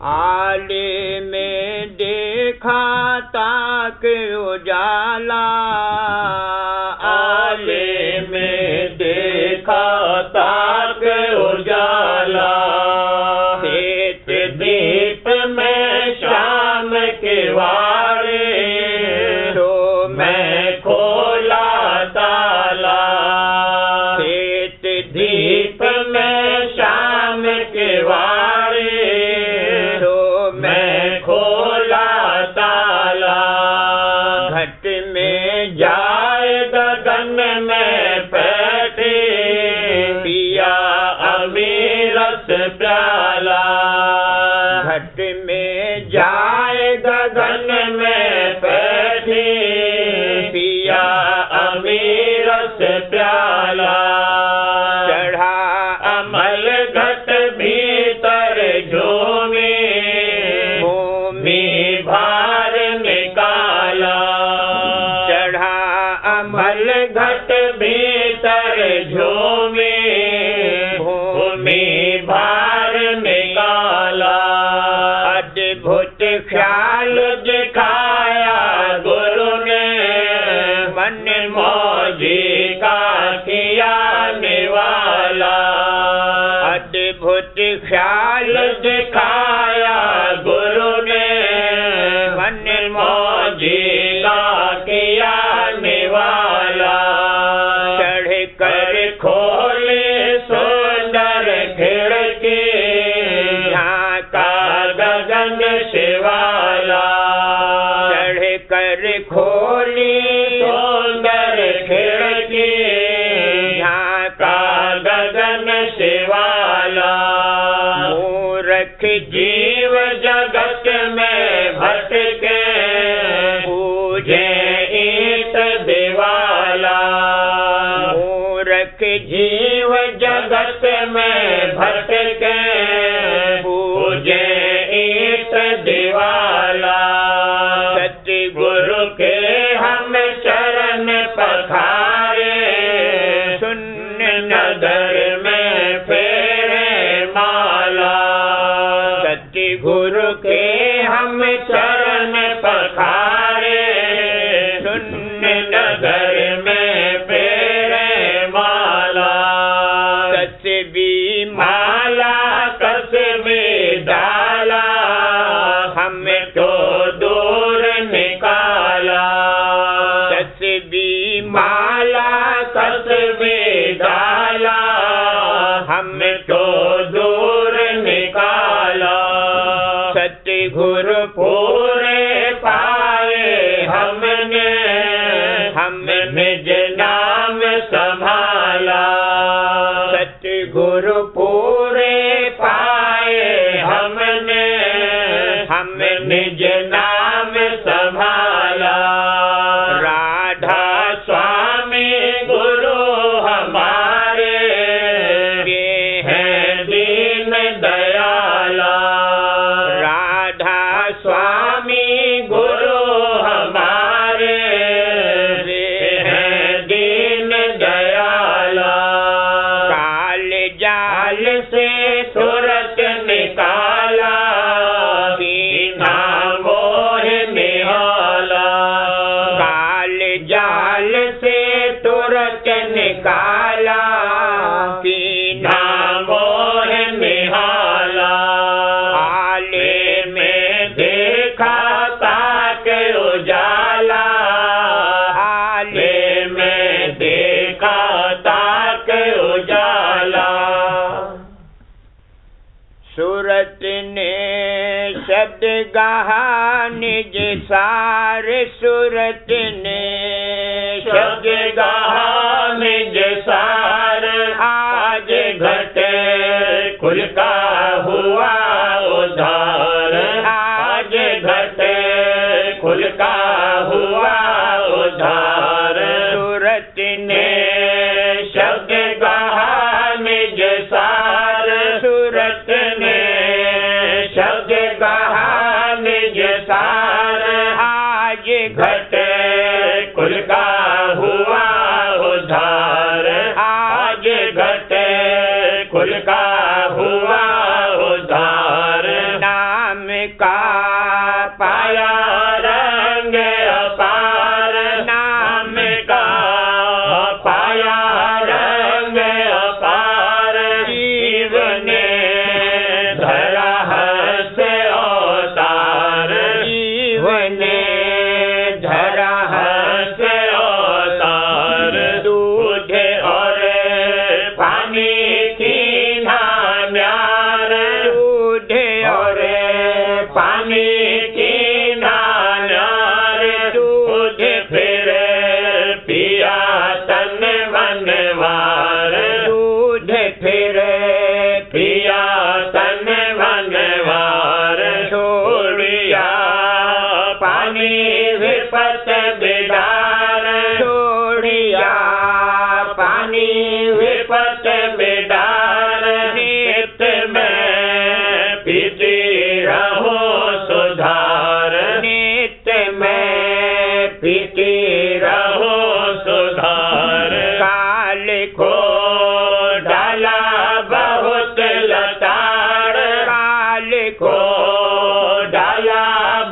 आले में देखा ताक उजाला, आले में देखा ताक उजाला, खेत दीप में शाम के वारे, तो मैं खोला ताला, खेत दीप में शाम के वारे, तो मैं खोला ताला, घट में जाए गगन में बैठे, पिया अमीरस प्याला, घट में जाए गगन में बैठे, पिया अमीरस प्याला, चढ़ा अमल घट भीतर झूमे, भूमि भार निकाला, चढ़ा अमल घट भीतर झूमे, भूमि भार निकाला, अद्भुत ख्याल दिखाया गुरु ने, मन मौजी का किया निवाला, अद्भुत ख्याल दिखाया गुरु ने, मन मौजी का किया निवाला, चढ़ कर खोले सुंदर खिड़की, झांका गगन शिवाला, चढ़ कर खोली सुंदर खिड़की, झांका गगन शिवाला, मूरख जीव जगत में भटके, पूजे ईट दिवाला, मूरख जीव जगत में भटके, पूजे ईट दिवाला, सतगुरु के हम चरण पखारे, शून्य नगर में फेरे माला, सतगुरु के हम चरण पखारे, शून्य नगर में फेरे माला, कसबी माला कसबी डाला, हमें तो दूर निकाला, कसबी माला कसबी डाला, हमें तो दूर निकाला, सतगुरु पूरे पाए हमने, हमने निज नाम संभाला, सतगुरु पूरे पाए हमने, हमने निज नाम संभाला, राधा स्वामी गुरु हमारे, के हैं दीन दयाला, राधा स्वामी गुरु हमारे, हैं दीन दयाला, काल जाल से सूरत निकाला, कीना मोह निहाला, काल जाल से तुरत निकाला, कीना मोह निहाला, आले में देखा ताक उजाला, आले में देखा ताक उजाला, सूरत ने शब्द गाहा निज सार, सूरत ने शब्द गाहा निज सार, आज घटे कुल का हुआ उधार, आज घटे कुल का हुआ उधार, सूरत ने शब्द गाहा निज सार, सूरत ने शब्द गाहा निज सार, आज घटे कुल का हुआ उधार, आज घटे कुल का हुआ उधार, नाम का पाया रंग अपार, नाम का पाया रंग अपार, जीव ने धरा हस्त अवतार, जीव ने धरा हस्त अवतार, दूध और पानी की नान्यार, दूध और पानी की नान्यार, दूध फिर पिया तन मनवार, दूध फिर पिया तन मनवार, छोड़िया पानी विपत बिदार, छोड़िया पानी विपत बिदार, नित में पीती रहो सुधार, नित में पीती रहो सुधार, काल को डाला बहुत लताड़, काल को डाला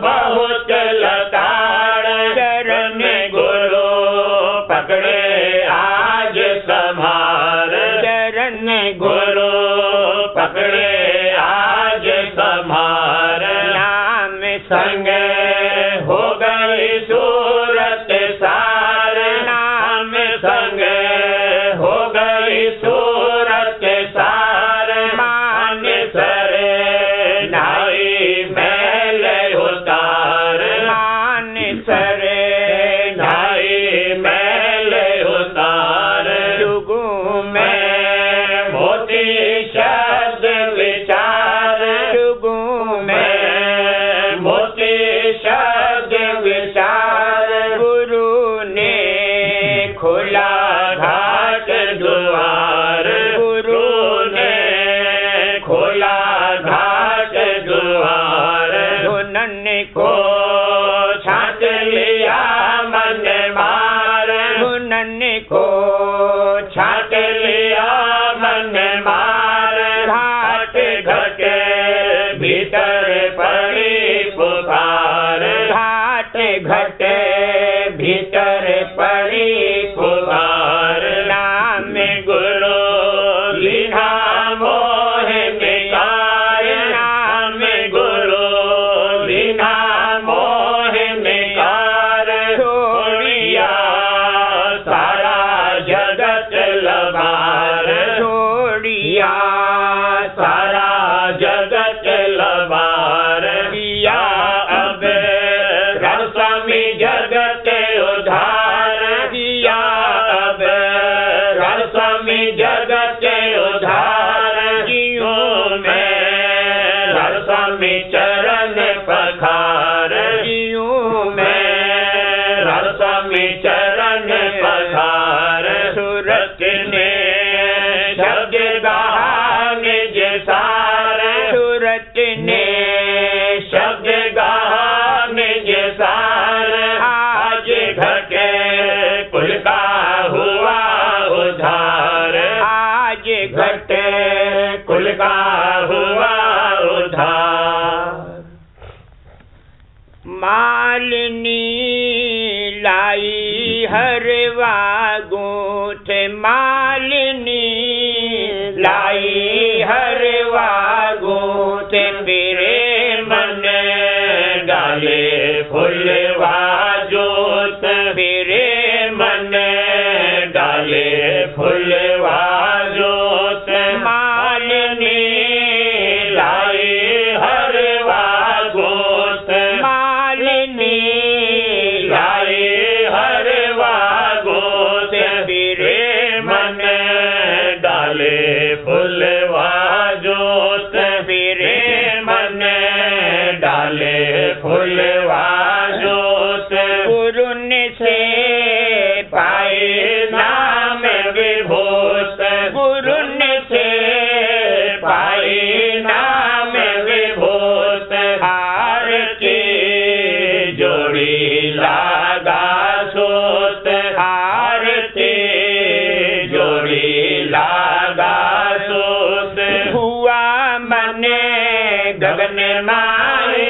बहुत लताड़, चरण गुरु पकड़े आज संभार, चरण गुरु पकड़े आज संभार, नाम संग हो गई सूरत सार, नाम संग हो गई सूरत सार, मान सर नाई मैल उतार, मान सर नाई मैल उतार, जुगू में मोती शब्द विचार, जुगू में मोती शब्द विचार, गुरु ने खुला घाट द्वार, गुरु ने खुला घाट द्वार, धुनन को छाट लिया मन मार, धुनन को छाट लिया मन मार, घाट घट भीतर पड़ी पुकार, घाट घट भीतर पड़ी पुकार, नाम गुरु लिखा मोह निकार, नाम गुरु लिखा मोह निकार, छोड़िया सारा जगत लबार, छोड़िया सारा जगत लबार, किया अब रसमी जगत उधार, किया अब रसमी जगत उधार, जियों में रसमी चरण पखार, जियों में रसमी चरण पखार, सूरत ने शब्द गाहा निज सार, सूरत ने शब्द गाहा निज सार, आज घटे कुल का हुआ उधार, आज घटे कुल का हुआ उधार, मालिनी लाई हरवा गूंथ, मालिनी लाई हरवा गूंथ, मेरे मन डाले फुलवा जोत, मेरे मन डाले फुलवा जोत, मालिनी लाई हरवा गूंथ, मालिनी लाई हरवा गूंथ, मेरे मन डाले फुलवा जोत, मेरे मन डाले फुलवा जोत, गुरु से पाए नाम विभूत, गुरु से पाए नाम विभूत, आरती जोड़ी लागा सोत, आरती जोड़ी लागा सोत, हुआ मन गगन माए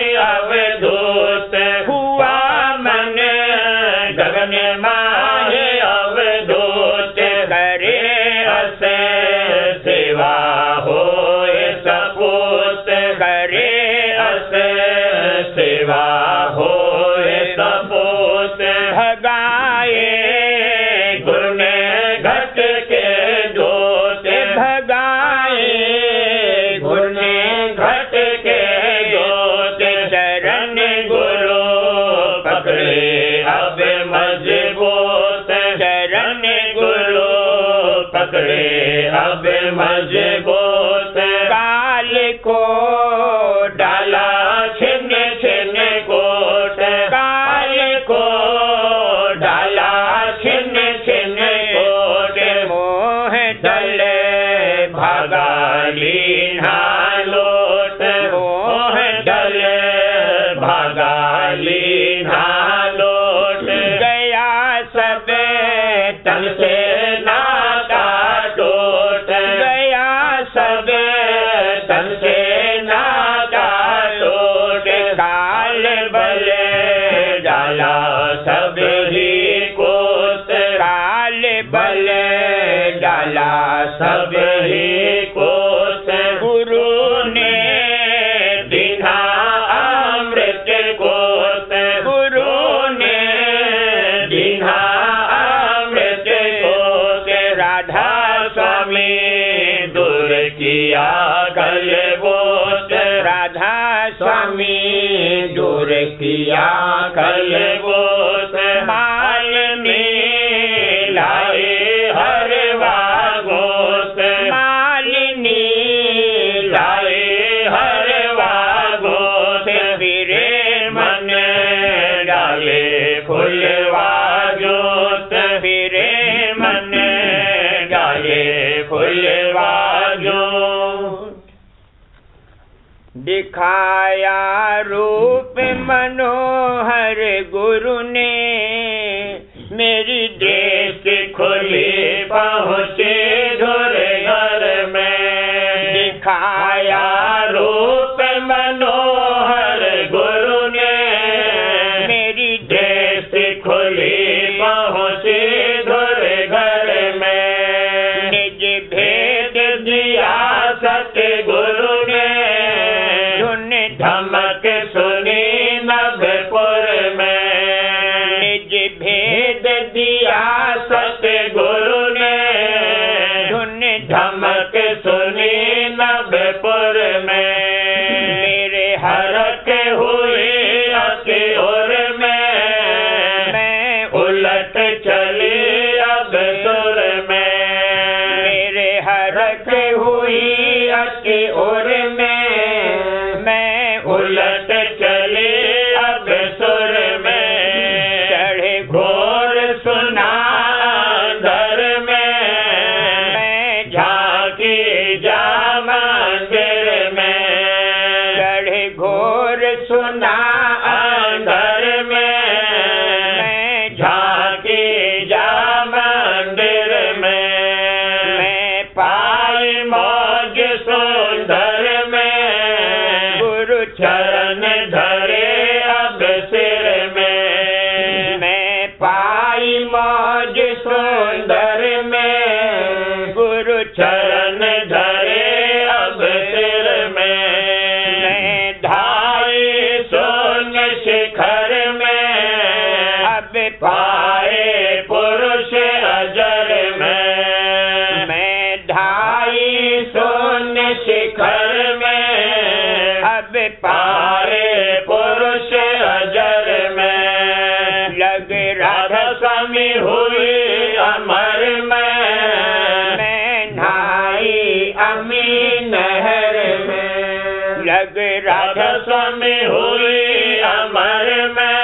काल को डाला छिन छिन कोट, काल को डाला छिन छिन कोट, मोह डले भागा लीना लोट, मोह डले भागा लीना लोट, गया सब तन से नाता टूट, गया सब तन से नाता टूट, काल बले डाला सब ही कोट, काल बले डाला सब ही कोट, गुरु ने दीना अमृत कोट, गुरु ने दीना अमृत कोट, राधा स्वामी दूर किया कल बोत, राधा स्वामी दूर किया कल बोत, माल में लाए हर वागोत, मालिनी लाए हर वागोत, फिरे मन डाले फुलवा जोत, फिरे मन डाले फुलवा जोत, दिखाया रूप मनोहर गुरु ने मेरी देश खुली पहुँचे धुर घर में, दिखाया रूप मनोहर गुरु ने मेरी देश खुली पहुँचे धुर घर में, निज भेद दिया सतगुरु ने धुन धमक सुनी नभपुर में, निज भेद दिया सतगुरु ने धुन धमक सुनी नभपुर में, मेरे हरक हुई अकोर में, मैं उलट चली अब सुर में, मेरे हरक हुई अकोर में, मैं उलट चले अब सुर में, चढ़े घोर सुना अंधर में, मैं झांकी जा मंदिर में, चढ़े घोर सुना अंधर में, मैं झांकी जा मंदिर में, मैं पाई मौज सुंदर में, गुरु चरण धरे अब सिर में, मैं पाई मौज सुंदर में, गुरु चरण धरे अब सिर में, मैं धाई शून्य शिखर में, अब पाए पुरुष अजर में, मैं ढाई शून्य शिखर में, अब पाए पुरुष अजर में, लग राधा स्वामी हुई अमर में, मैं नहाई अमी नहर में, लग राधा स्वामी हुई अमर में,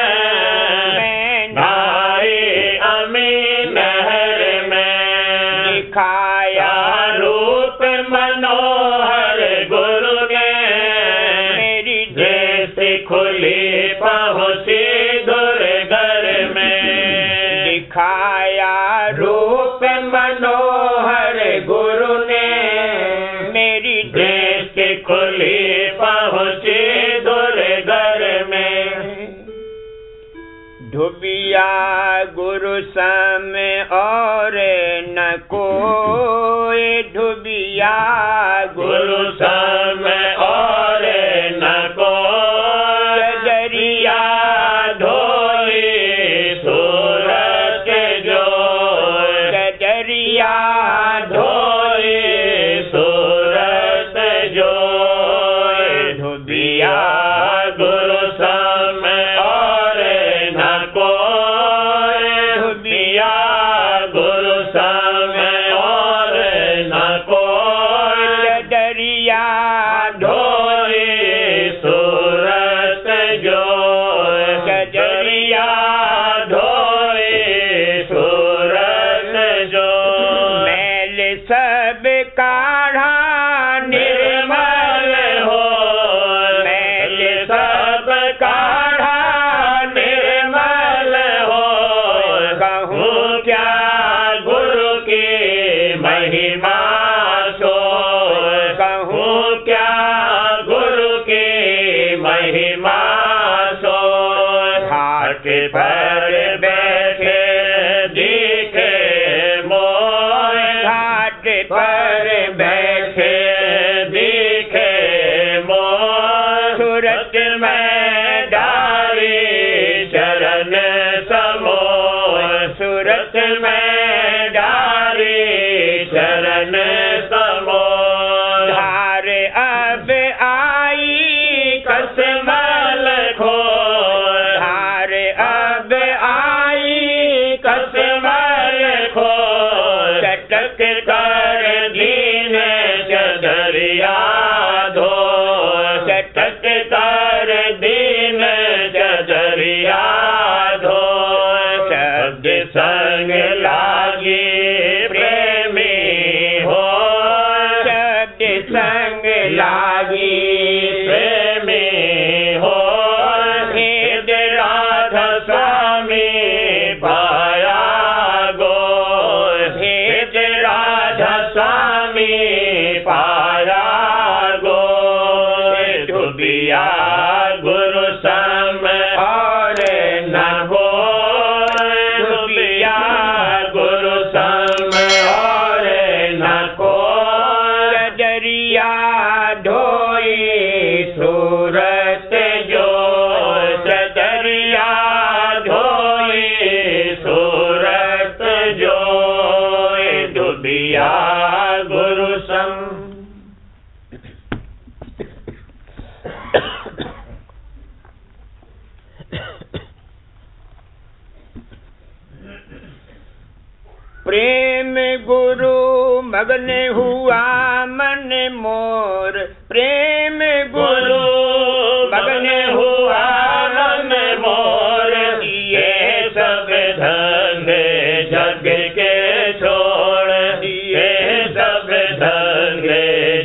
मैं नहाई अमी नहर में, दिखाया रूप मनोहर गुरु ने मेरी जैसे खुली पहुँची धुर घर में, दिखाया रूप मनोहर गुरु ने मेरी जैसे खुली पहुँची धुर घर में, धुबिया गुरु सम और न कोई, धुबिया गुरु सम और न कोई, जरिया धोई सूरत जो, गजरिया धोई सूरत जो, धुबिया गुरु सम और न कोई, धुबिया गुरु सम और न कोई, गजरिया महिमा सोए घाट पर बैठे दिखे मोए घाट पर बैठे दिखे मोए सूरत में डारी चरण समोए सूरत में डारी चरण समोए धार अब आई कसमल खो धार अब आई कसमल खो चटक कर दीन चदरिया धो चटक कर दीन चदरिया धो शब्द संग लागी प्रेमी हो शब्द संग लागी प्रेमी हो भेद राधा स्वामी पाया गो भेद राधा स्वामी पाया गो डूबिया गुरु सम और न हो डूबिया गुरु सम और न को चदरिया ढोई सूरत जो चदरिया धोई सूरत जो डूबिया गुरु सम प्रेम गुरु मगन हुआ मन मोर प्रेम गुरु मगन हुआ मन मोर ये सब धंधे जग के छोड़ ये सब धंधे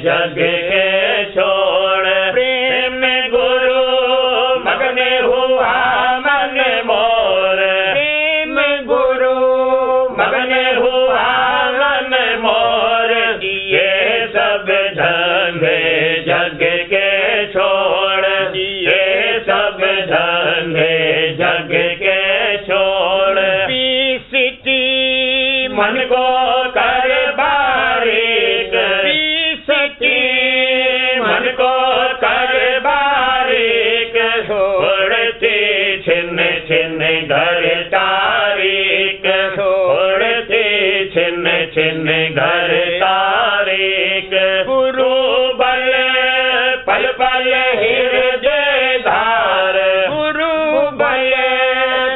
जग के छोड़ प्रेम गुरु मगन हुआ मन मोर प्रेम गुरु मगन हुआ मन मोर ये सब धंधे जग के छोड़ ये सब धंधे जग के छोड़ पीसती मन को कर बारीक पीसती मन को कर बारीक छोड़ती छिन्न छिन्न घर तारीक छोड़ती छिन्न छिन्न घर तारीक गुरु बल पल पल हृदय धार गुरु बल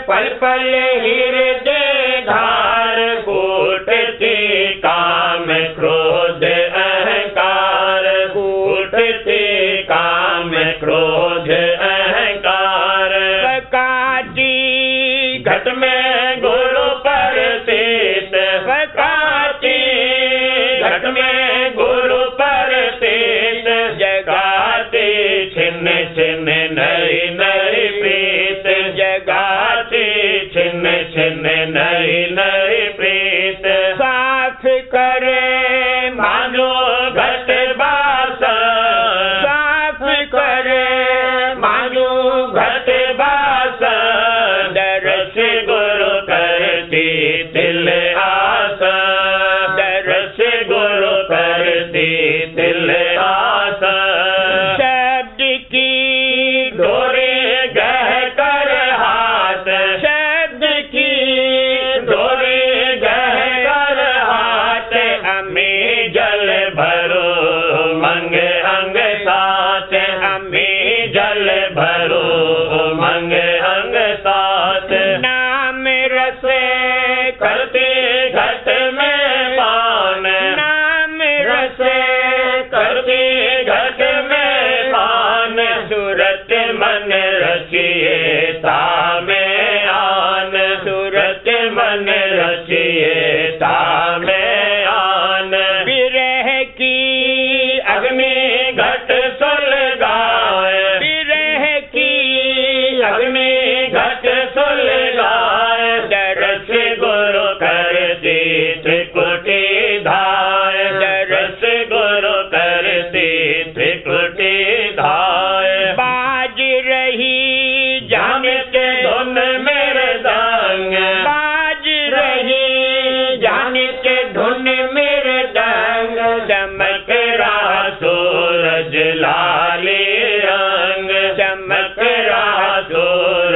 पल पल हृदय धार कूटती काम क्रोध अहंकार कूटती काम क्रोध अहंकार काटी घट में गुरु पर तीत काटी घट में गुरु पर तीत जगाती छिन्न छिन्न नई नई प्रीत जगाती छिन्न छिन्न नई नई प्रीत साफ करे मानो घट बासन साफ करे मानो घट बासन दरस गुरु करती दिल आसन दरस गुरु करती दिल आसन शब्द की डोरी गह कर हाथ शब्द की डोरी गह कर हाथ अम्मी जल भरो मंग अंग साथ अम्मी जल भरो मंग अंग साथ नाम रस करते घट में पान नाम रस करते घट में पान सूरत मन रचिए तामे आन सूरत मन रचिए तामे आन विरह की अग्नि घट सुलगाए विरह की अग्नि घट सुलगाए दरस गुरु करती त्रिकुटी धाय दरस गुरु करती त्रिकुटी धाय बाज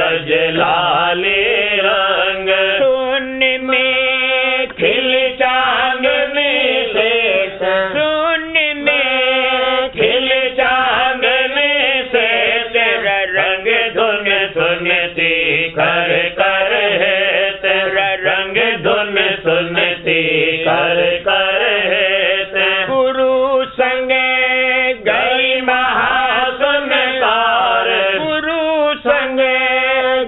ब्रज लाले रंग, शून्य में खिल चांदनी से, शून्य में खिल चांदनी से, तेरा रंग धुन सुनती कर कर है, तेरा रंग धुन सुनती कर कर है। गुरु संग गई महासुन पार, गुरु संग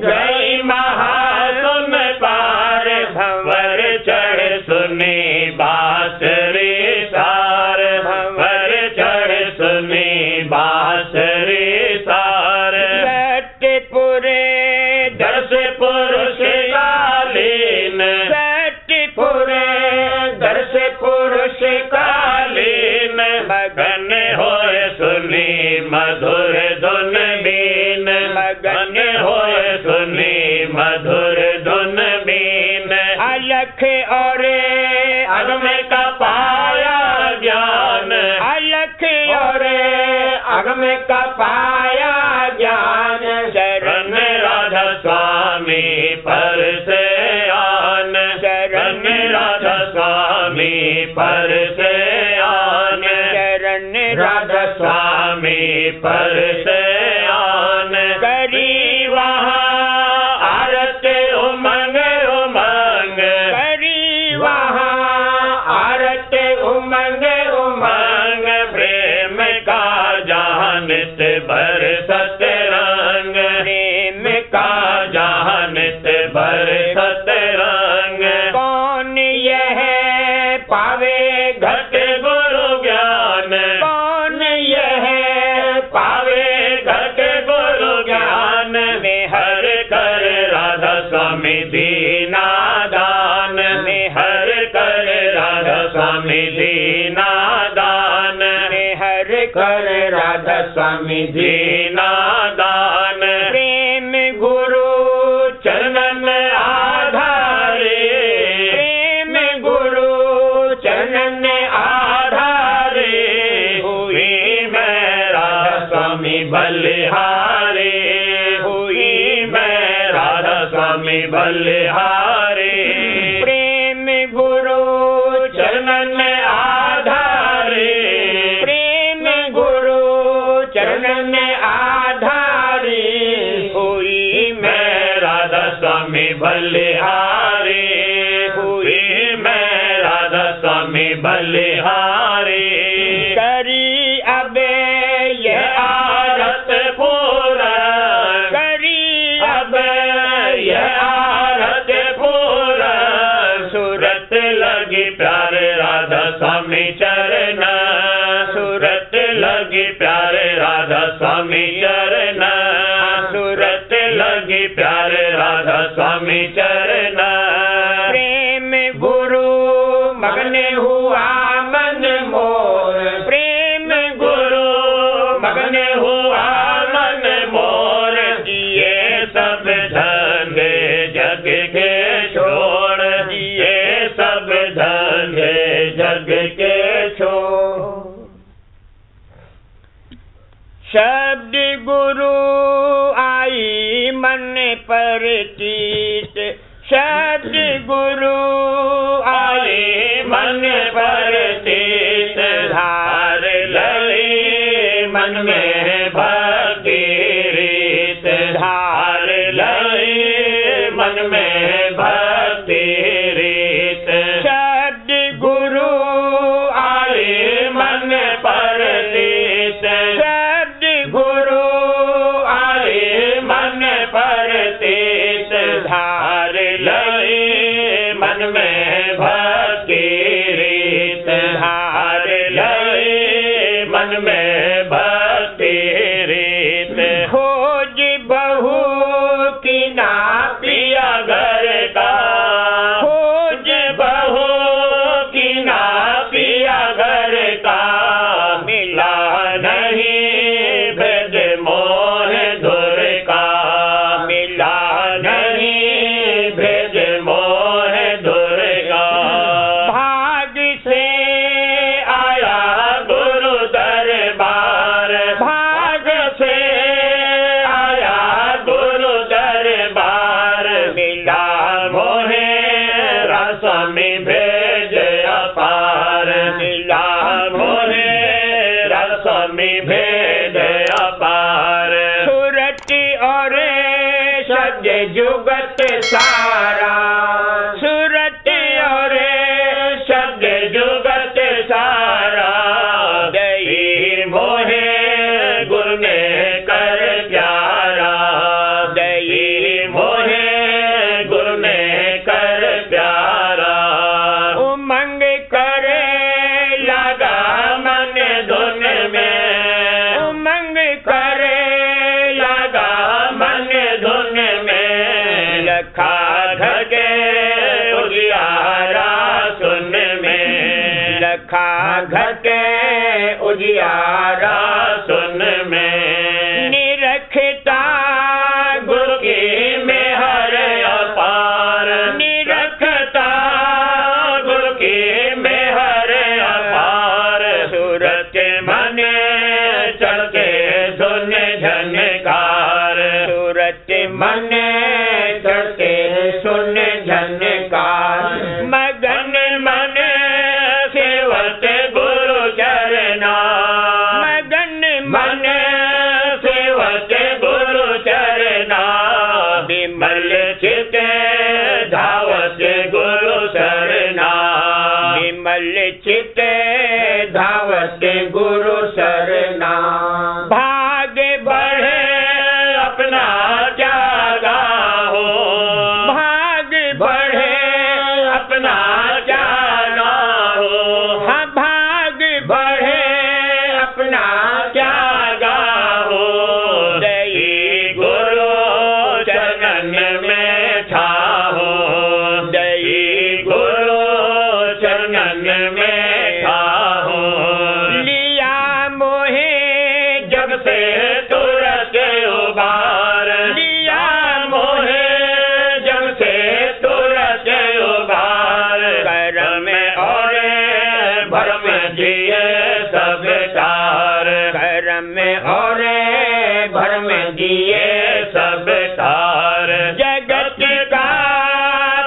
गई महासुन पार, भंवर चढ़ सुनी बांसुरी सार, भंवर चढ़ सुनी बांसुरी सार। सतपुरे दस पुरुष कालीन, सतपुरे दस पुरुष कालीन, मगन होए सुनी मधुर धुन बीन, मगन होए सुनी मधुर धुन बीन। अलख और अगम का पाया ज्ञान, अलख और अगम का पाया ज्ञान, शरण राधा स्वामी पर से आन, शरण राधा स्वामी पर से आन, शरण राधा स्वामी पर से आन। करी वहाँ आरती उमंग उमंग, करी वहाँ आरती उमंग उमंग, प्रेम का जहाँ नित बरसत रंग, प्रेम का जहाँ नित बरसत रंग। कौन यह पावे घट गुरु ज्ञान, कौन यह पावे घट गुरु ज्ञान, में हर कर राधा स्वामी दीना दान, में हर कर राधा स्वामी दीना दान, में हर कर राधा स्वामी दीना दान। प्रेम गुरु चरणन आधारे, प्रेम गुरु चरणन आधारे, हुई मैं राधा स्वामी बलिहारी, हुई मैं राधा स्वामी बलिहारी। प्रेम गुरु चरणन आधारे, प्रेम गुरु चरणन आधारी, हुई मैं राधा स्वामी बलिहारी, हुई मैं राधा स्वामी बलिहारी। करी अब यह आरत पूरा, करी अब यह आरत पूरा, सूरत लगी प्यारे राधा स्वामी चरण, सूरत लगी प्यारे राधा स्वामी चरण, सूरत लगी प्यारे राधा स्वामी चरण। प्रेम गुरु मगन हुआ मन मोर, प्रेम गुरु मगन हुआ मन मोर, ये सब धंधे जग के छोड़, ये सब धंधे जग के छोड़। शब्द गुरु आई मन पर कीट, शब्द गुरु आए मन पर तीत, धार लई मन में भक्ति रीत, धार लई मन में भक्ति रीत। शब्द गुरु आए मन पर तीत, शब्द गुरु आए मन पर तीत, धार लई मन में भक्ति रीत, धार लई मन में भक्ति करे लगा मन धुन में, लखा घटे उजियारा सुन में, लखा घटे उजियारा सुन में, निरखता गुरु की मेहर अपार, निरखता गुरु की मेहर अपार, सूरत मने चलते धुन झनकार, सूरत मने चलते सुन झनकार, मगन मन सेवत गुरु चरना, मगन मन सेवत गुरु चरना, विमल चित धावत गुरु शरणा, विमल चित धावत गुरु शरणा, भाग बढ़े अपना त्यागा हो, भाग बढ़े अपना त्यागा हो, हाँ भाग बढ़े अपना त्यागा हो, दई गुरु चरण में ठाहो, दई गुरु चरण में ठाहो, लिया मोहे जग से तुरत उबार, लिया मोहे जग से तुरत उबार, करम और भरम जिए सब तार, करम और भरम दिए सब तार, जगत का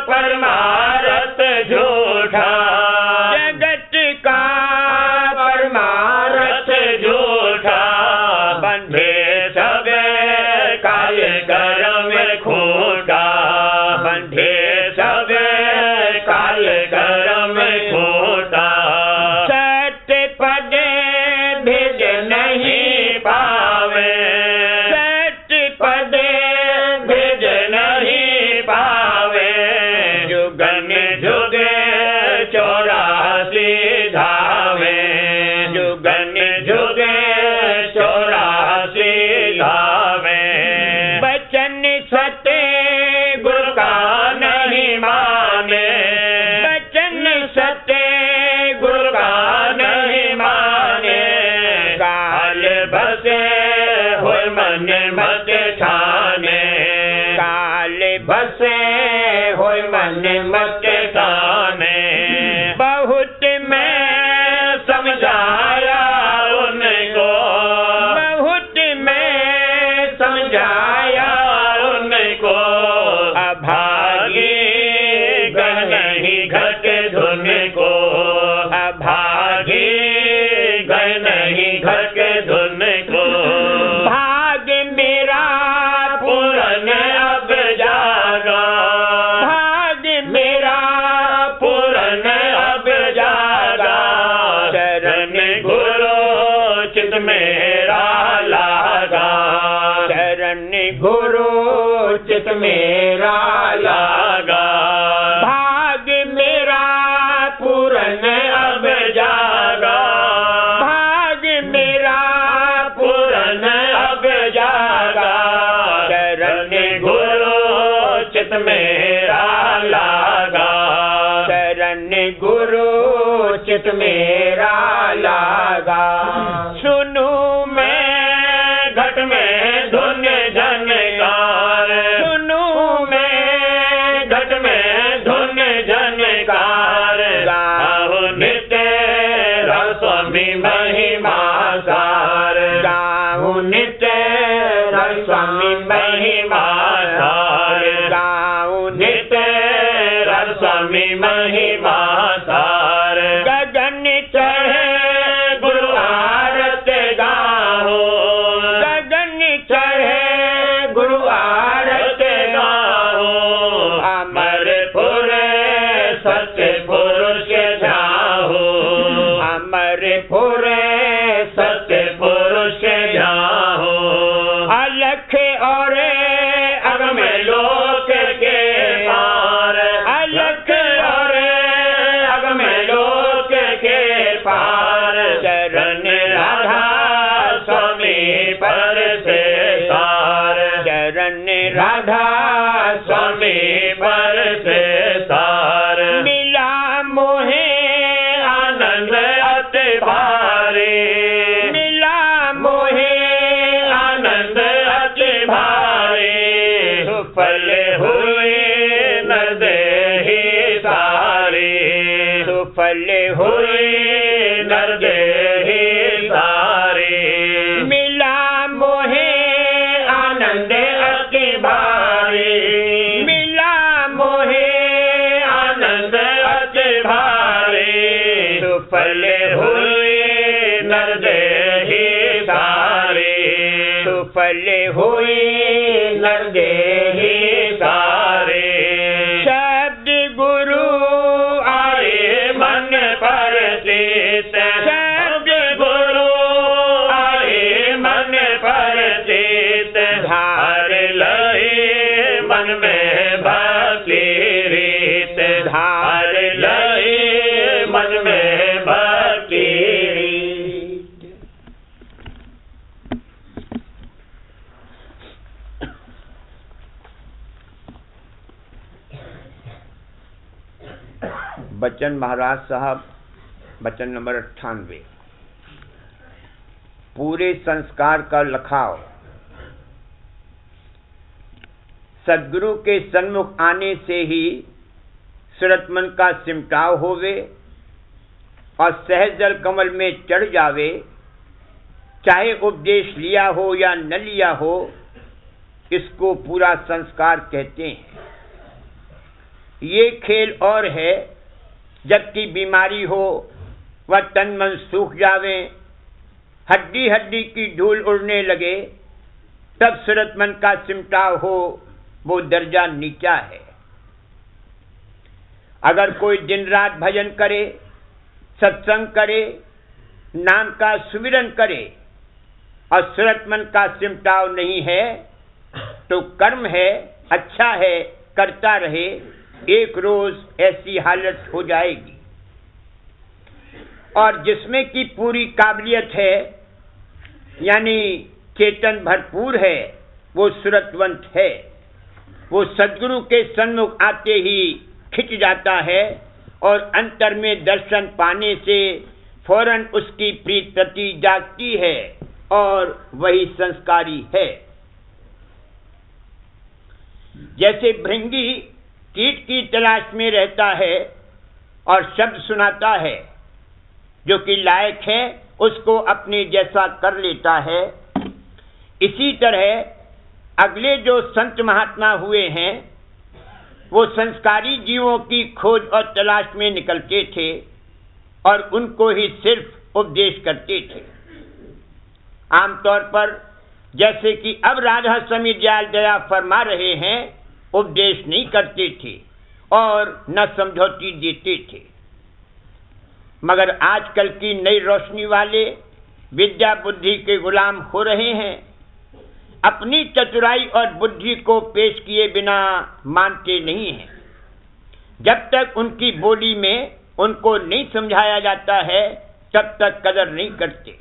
परमारथ झूठा, जगत का परमारथ झूठा, बंधे सब काल कर्म खूंटा, बंधे सब काल कर्म खूंटा, सत्य पद भेज नहीं पावे, सत्य पद भेज नहीं पावे, जुगन जुगे 84 धावे, जुगन जुगे 84 धावे, बचन सत्य गुरु का नहीं माने, बचन सत्य गुरु का नहीं माने, काल बसे होय मन मत ठाने, काल बसे होय मन मत ठाने, बहुत मैं समझाया उनको, बहुत मैं समझाया उनको, अभागी गह नहीं घट धुन को, अभागी गह नहीं घट धुन को, भाग मेरा पूरन अब जागा, भाग मेरा पूरन अब जागा, शरण गुरु चित मेरा लागा, शरण गुरु चित मेरा लागा, भाग मेरा पूरन अब जागा, भाग मेरा पूरन अब जागा, शरण गुरु चित मेरा लागा, शरण गुरु चित मेरा लागा, सुनू मैं घट में धुन झनकार, सुनू मैं घट में धुन झनकार, गाओ नित्य रस स्वामी महिमा सार, गाओ नित्य रस स्वामी महिमा सार, गाओ नित्य रस स्वामी महिमा सार, गगन चढ़े गुरु आरत गाहो, गगन चढ़े गुरु आरत गाहो, अमरपुर सत्य पुरुष जाहो, अमरपुर सत्य पुरुष जाहो, अलख और अगम लोक के पार, अलख और अगम लोक के पार, शरण राधा स्वामी पर राधा स्वामी पर से सार मिला मोहे आनंद अति भारी मिला मोहे आनंद अति भारी सुफल हुए नरदेही सारी सुफल हुए नरदेही सारी मिला मोहे आनंद अति भारी मिला मोहे आनंद अति भारी सुफल हुए नरदेही सारी सुफल हुए नरदेही सारे शब्द गुरु आए मन पर चित शब्द गुरु आए मन पर चित धार लए मन में भक्ति रीत धार लए मन में भक्ति रीत। बच्चन महाराज साहब, बचन नंबर 98। पूरे संस्कार का लखाव सदगुरु के सन्मुख आने से ही सुरत मन का सिमटाव होवे और सहज जल कमल में चढ़ जावे। चाहे उपदेश लिया हो या न लिया हो, इसको पूरा संस्कार कहते हैं। ये खेल और है, जबकि बीमारी हो वह तन मन सूख जावे, हड्डी हड्डी की धूल उड़ने लगे, तब सुरत मन का सिमटाव हो, वो दर्जा नीचा है। अगर कोई दिन रात भजन करे, सत्संग करे, नाम का सुमिरन करे और सुरत मन का सिमटाव नहीं है, तो कर्म है, अच्छा है, करता रहे, एक रोज ऐसी हालत हो जाएगी। और जिसमें की पूरी काबिलियत है, यानी चेतन भरपूर है, वो सुरतवंत है। वो सद्गुरु के सन्मुख आते ही खिंच जाता है और अंतर में दर्शन पाने से फौरन उसकी प्रीत प्रति जागती है और वही संस्कारी है। जैसे भृंगी कीट की तलाश में रहता है और शब्द सुनाता है, जो कि लायक है उसको अपने जैसा कर लेता है, इसी तरह अगले जो संत महात्मा हुए हैं, वो संस्कारी जीवों की खोज और तलाश में निकलते थे और उनको ही सिर्फ उपदेश करते थे। आमतौर पर जैसे कि अब राधा स्वामी दयाल दया फरमा रहे हैं, उपदेश नहीं करते थे और न समझौती देते थे। मगर आजकल की नई रोशनी वाले विद्या बुद्धि के गुलाम हो रहे हैं, अपनी चतुराई और बुद्धि को पेश किए बिना मानते नहीं हैं। जब तक उनकी बोली में उनको नहीं समझाया जाता है, तब तक कदर नहीं करते।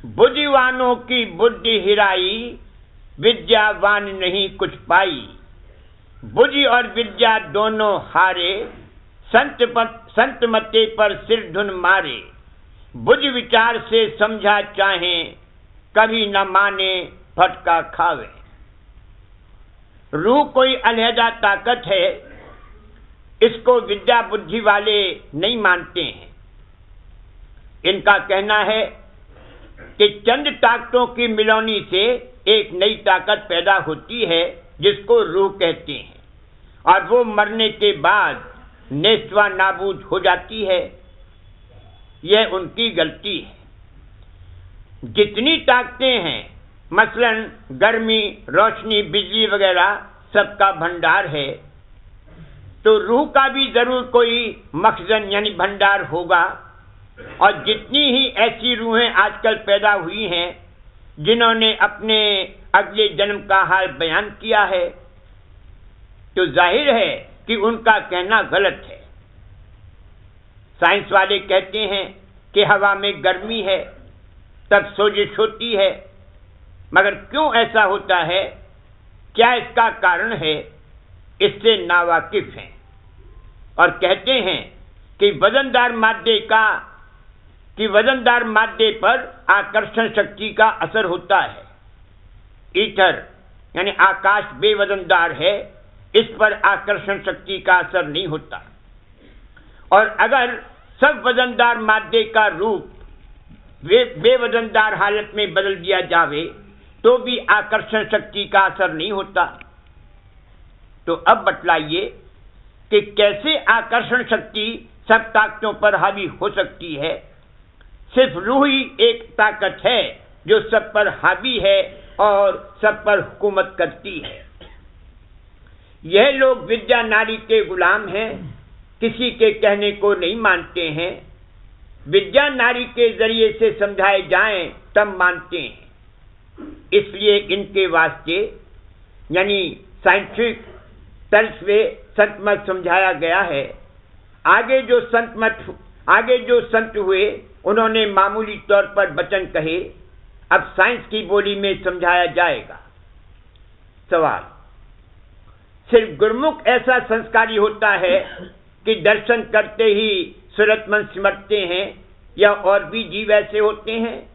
बुद्धिवानों की बुद्धि हिराई, विद्यावान नहीं कुछ पाई। बुद्धि और विद्या दोनों हारे, संत मते पर सिर धुन मारे। बुद्धि विचार से समझा चाहे, कभी न माने फटका खावे। रूह कोई अलहदा ताकत है, इसको विद्या बुद्धि वाले नहीं मानते हैं। इनका कहना है कि चंद ताकतों की मिलौनी से एक नई ताकत पैदा होती है, जिसको रूह कहते हैं, और वो मरने के बाद नेस्तवा नाबूद हो जाती है। यह उनकी गलती है। जितनी ताकतें हैं, मसलन गर्मी, रोशनी, बिजली वगैरह, सबका भंडार है, तो रूह का भी जरूर कोई मखजन यानी भंडार होगा। और जितनी ही ऐसी रूहें आजकल पैदा हुई हैं, जिन्होंने अपने अगले जन्म का हाल बयान किया है, तो जाहिर है कि उनका कहना गलत है। साइंस वाले कहते हैं कि हवा में गर्मी है, तब सोजिश होती है, मगर क्यों ऐसा होता है, क्या इसका कारण है, इससे नावाकिफ हैं और कहते हैं कि वजनदार मादे पर आकर्षण शक्ति का असर होता है। ईथर यानी आकाश बेवजनदार है, इस पर आकर्षण शक्ति का असर नहीं होता। और अगर सब वजनदार मादे का रूप बेवजनदार हालत में बदल दिया जावे तो भी आकर्षण शक्ति का असर नहीं होता। तो अब बतलाइए कि कैसे आकर्षण शक्ति सब ताकतों पर हावी हो सकती है। सिर्फ रूह ही एक ताकत है जो सब पर हावी है और सब पर हुकूमत करती है। यह लोग विद्या नारी के गुलाम हैं, किसी के कहने को नहीं मानते हैं। विद्या नारी के जरिए से समझाए जाएं तब मानते हैं। इसलिए इनके वास्ते यानी साइंटिफिक तर्ज पे संत मत समझाया गया है। आगे जो संत हुए उन्होंने मामूली तौर पर वचन कहे, अब साइंस की बोली में समझाया जाएगा। सवाल, सिर्फ गुरुमुख ऐसा संस्कारी होता है कि दर्शन करते ही सूरत मन सिमटते हैं, या और भी जीव ऐसे होते हैं?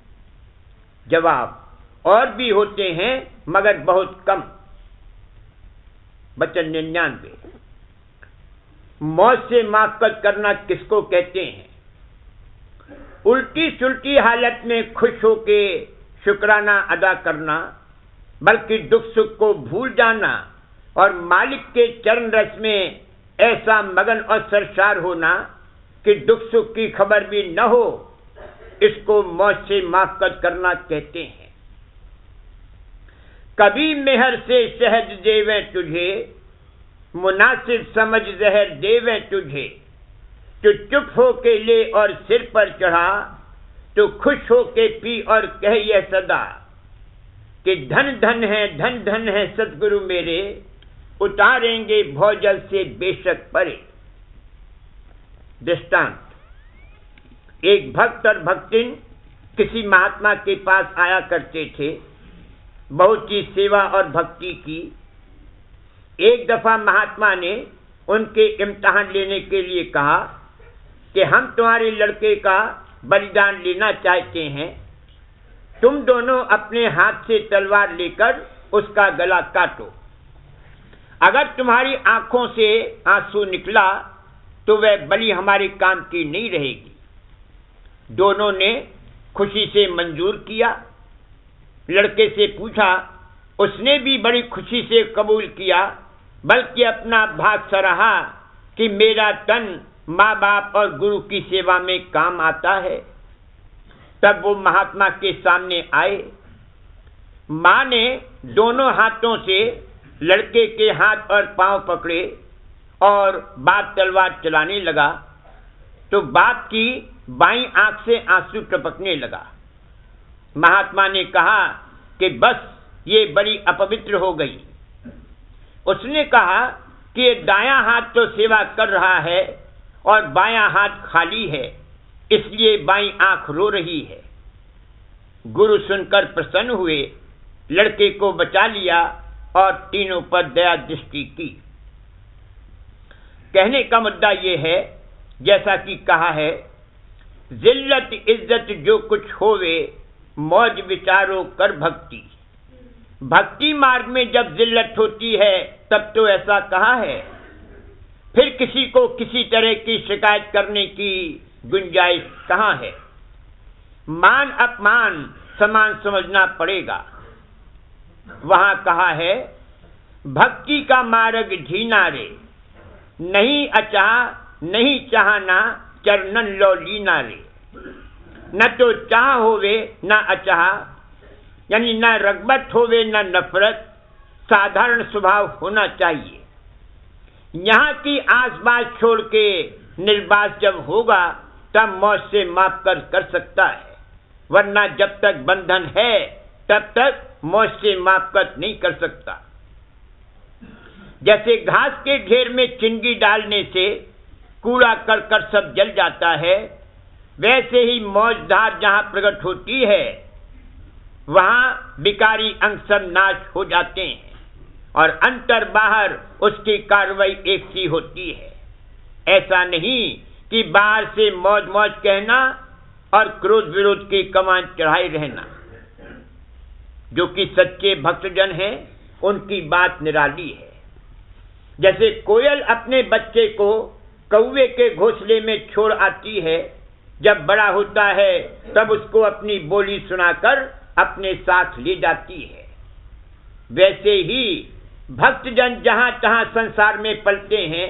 जवाब, और भी होते हैं मगर बहुत कम। वचन 99। मौत से माफ़ करना किसको कहते हैं? उल्टी सुल्टी हालत में खुश होके शुक्राना अदा करना, बल्कि दुख सुख को भूल जाना और मालिक के चरण रस में ऐसा मगन और सरशार होना कि दुख सुख की खबर भी न हो, इसको मौत से माफ करना कहते हैं। कभी मेहर से शहद देवें तुझे, मुनासिब समझ जहर देवें तुझे, तो चुप हो के ले और सिर पर चढ़ा, तो खुश हो के पी और कह यह सदा कि धन धन है सतगुरु मेरे, उतारेंगे भौजल से बेशक परे। दृष्टांत, एक भक्त और भक्तिन किसी महात्मा के पास आया करते थे, बहुत ही सेवा और भक्ति की। एक दफा महात्मा ने उनके इम्तिहान लेने के लिए कहा कि हम तुम्हारे लड़के का बलिदान लेना चाहते हैं, तुम दोनों अपने हाथ से तलवार लेकर उसका गला काटो। अगर तुम्हारी आंखों से आंसू निकला तो वह बलि हमारे काम की नहीं रहेगी। दोनों ने खुशी से मंजूर किया। लड़के से पूछा, उसने भी बड़ी खुशी से कबूल किया, बल्कि अपना भाग सराहा कि मेरा तन माँ बाप और गुरु की सेवा में काम आता है। तब वो महात्मा के सामने आए। माँ ने दोनों हाथों से लड़के के हाथ और पांव पकड़े और बाप तलवार चलाने लगा तो बाप की बाईं आंख से आंसू टपकने लगा। महात्मा ने कहा कि बस ये बड़ी अपवित्र हो गई। उसने कहा कि ये दायां हाथ तो सेवा कर रहा है और बायां हाथ खाली है, इसलिए बाईं आंख रो रही है। गुरु सुनकर प्रसन्न हुए, लड़के को बचा लिया और तीनों पर दया दृष्टि की। कहने का मुद्दा यह है, जैसा कि कहा है, जिल्लत इज्जत जो कुछ होवे, मौज विचारो कर भक्ति। भक्ति मार्ग में जब जिल्लत होती है तब तो ऐसा कहा है, फिर किसी को किसी तरह की शिकायत करने की गुंजाइश कहाँ है? मान अपमान समान समझना पड़ेगा। वहां कहा है, भक्ति का मार्ग ढीना रे, नहीं अचाह नहीं चाहना चरणन लो लीना रे। न तो चाह होवे न अचाह, यानी न रगबत होवे न नफरत, साधारण स्वभाव होना चाहिए। यहाँ की आस बास छोड़ के निर्बास जब होगा तब मौत से माफ कर सकता है, वरना जब तक बंधन है तब तक मौत से माफ नहीं कर सकता। जैसे घास के ढेर में चिंगी डालने से कूड़ा करकट सब जल जाता है, वैसे ही मौजधार जहां प्रकट होती है वहां विकारी अंग सब नाश हो जाते हैं और अंतर बाहर उसकी कार्रवाई एक सी होती है। ऐसा नहीं कि बाहर से मौज मौज कहना और क्रोध विरोध की कमान चढ़ाए रहना। जो कि सच्चे भक्तजन हैं उनकी बात निराली है। जैसे कोयल अपने बच्चे को कौवे के घोंसले में छोड़ आती है, जब बड़ा होता है तब उसको अपनी बोली सुनाकर अपने साथ ले जाती है। वैसे ही भक्तजन जहां तहां संसार में पलते हैं,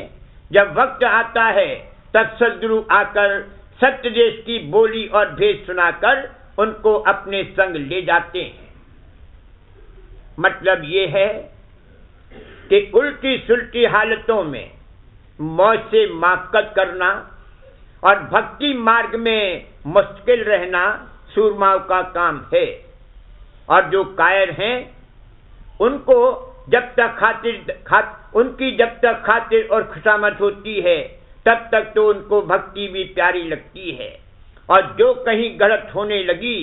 जब वक्त आता है तब सद्गुरु आकर सत्य देश की बोली और भेद सुनाकर उनको अपने संग ले जाते हैं। मतलब ये है कि उल्टी सुलटी हालतों में मौज से माकत करना और भक्ति मार्ग में मुश्किल रहना सूरमाओं का काम है। और जो कायर हैं उनको जब तक उनकी जब तक खातिर और खुशामद होती है तब तक तो उनको भक्ति भी प्यारी लगती है। और जो कहीं गलत होने लगी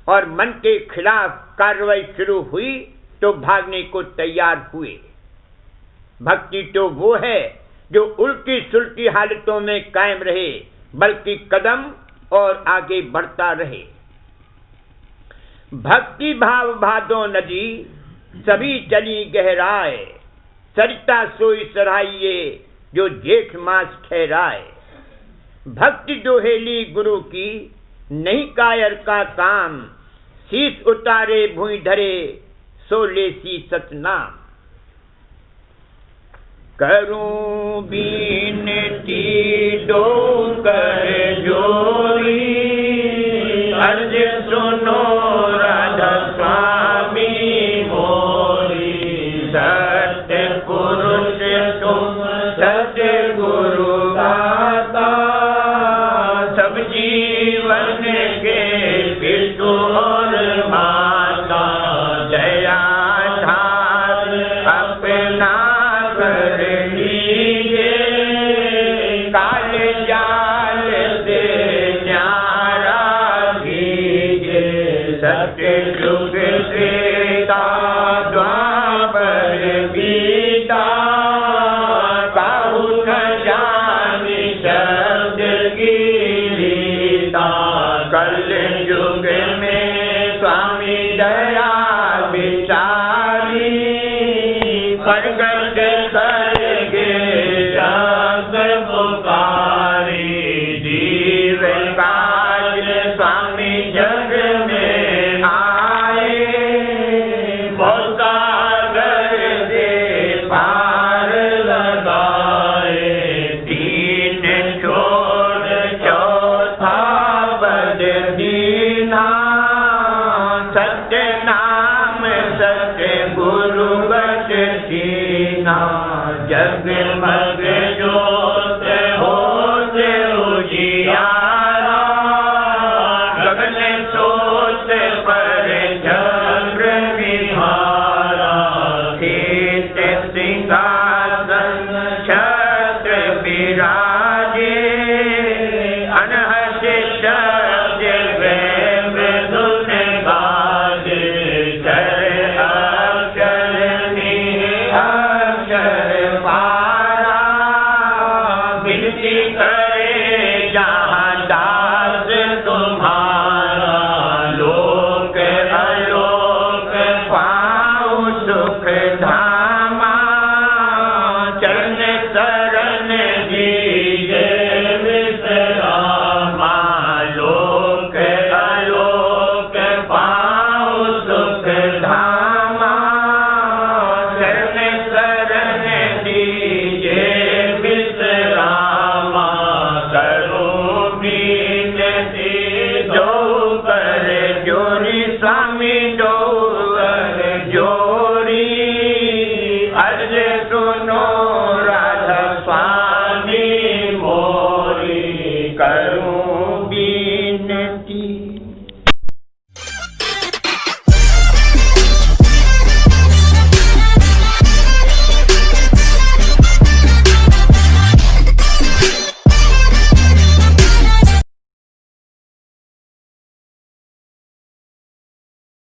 और मन के खिलाफ कार्रवाई शुरू हुई तो भागने को तैयार हुए। भक्ति तो वो है जो उल्टी सुल्टी हालतों में कायम रहे, बल्कि कदम और आगे बढ़ता रहे। भक्ति भाव भादो नदी सभी चली गहराए, सरिता सोई सराइये जो जेठ मास ठहराए। भक्ति दोहेली गुरु की नहीं कायर का काम, शीश उतारे भूई धरे सो लेसी सतनाम। करूं बीनती दो कर जोरी, अर्ज सुनो राधा स्वामी मोरी। सत्य पुरुष तुम सत्य गुरु दाता, सब जीवन के विष्णु और माता। दया धार अपना कर लीजिए, काल जाल से न्यारा कीजिए। सत्य युग त्रेता द्वापर बीता, काहू न जाने शब्द की रीता। कल युग में स्वामी दया विचारी, प्रगट करके जग पुकारी। जीवन काज स्वामी जग में आए, सागर से पार लगाए। तीन छोड़ चौथा बद दीना, सत्य नाम सत्य गुरु बच दीना। जगमग जोत होत उजियारा, गगन सोत पर चक्र विहारा। खेत सिंहासन छत्र विराजे, अनहद शब्द मृदुन गाजे। चर अक्षर अक्षर पारा, विनती करे जहाँ दास तुम्हारा। लोक अलोक पाऊँ सुख धामा, चरण शरण दीजे विश्रामा। लोक अलोक पाऊँ सुख धामा, चरण शरण दीजे विश्रामा। करो बीनती जो कर जोरी स्वामी जो